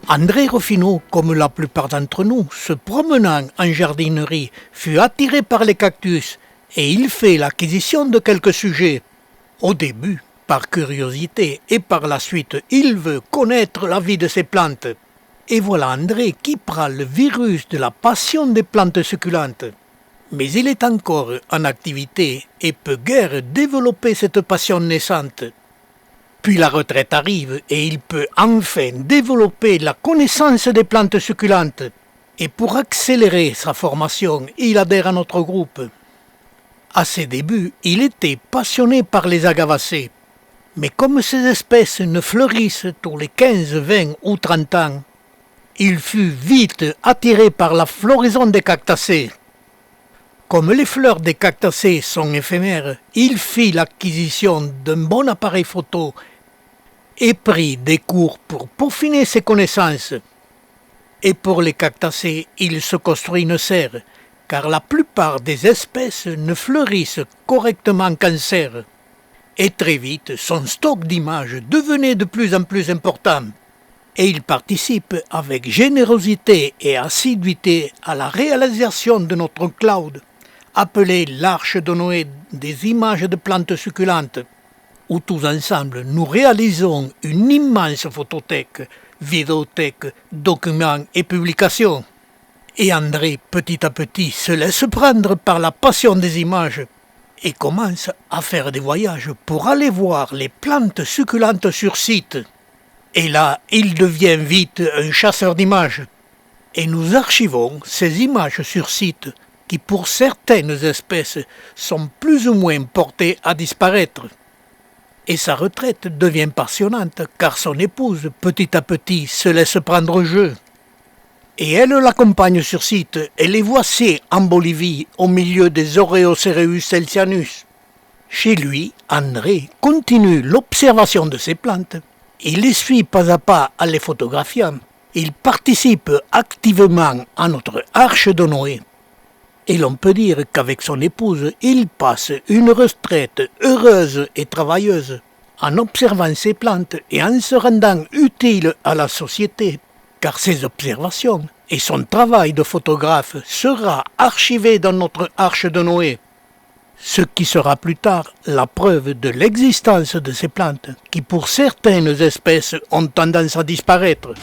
André Rufino, comme la plupart d'entre nous, se promenant en jardinerie, fut attiré par les cactus et il fait l'acquisition de quelques sujets. Au début, par curiosité, et par la suite, il veut connaître la vie de ces plantes. Et voilà André qui prend le virus de la passion des plantes succulentes. Mais il est encore en activité et peut guère développer cette passion naissante. Puis la retraite arrive et il peut enfin développer la connaissance des plantes succulentes. Et pour accélérer sa formation, il adhère à notre groupe. À ses débuts, il était passionné par les agavacées. Mais comme ces espèces ne fleurissent tous les 15, 20 ou 30 ans, il fut vite attiré par la floraison des cactacées. Comme les fleurs des cactacées sont éphémères, il fit l'acquisition d'un bon appareil photo et prit des cours pour peaufiner ses connaissances. Et pour les cactacées, il se construit une serre, car la plupart des espèces ne fleurissent correctement qu'en serre. Et très vite, son stock d'images devenait de plus en plus important. Et il participe avec générosité et assiduité à la réalisation de notre cloud, appelé l'Arche de Noé des images de plantes succulentes, où tous ensemble nous réalisons une immense photothèque, vidéothèque, documents et publications. Et André, petit à petit, se laisse prendre par la passion des images et commence à faire des voyages pour aller voir les plantes succulentes sur site. Et là, il devient vite un chasseur d'images. Et nous archivons ces images sur site qui, pour certaines espèces, sont plus ou moins portées à disparaître. Et sa retraite devient passionnante car son épouse, petit à petit, se laisse prendre au jeu. Et elle l'accompagne sur site et les voici en Bolivie au milieu des Oreocereus celsianus. Chez lui, André continue l'observation de ces plantes. Il les suit pas à pas en les photographiant. Il participe activement à notre Arche de Noé. Et l'on peut dire qu'avec son épouse, il passe une retraite heureuse et travailleuse en observant ces plantes et en se rendant utile à la société, car ses observations et son travail de photographe sera archivé dans notre Arche de Noé, ce qui sera plus tard la preuve de l'existence de ces plantes qui pour certaines espèces ont tendance à disparaître.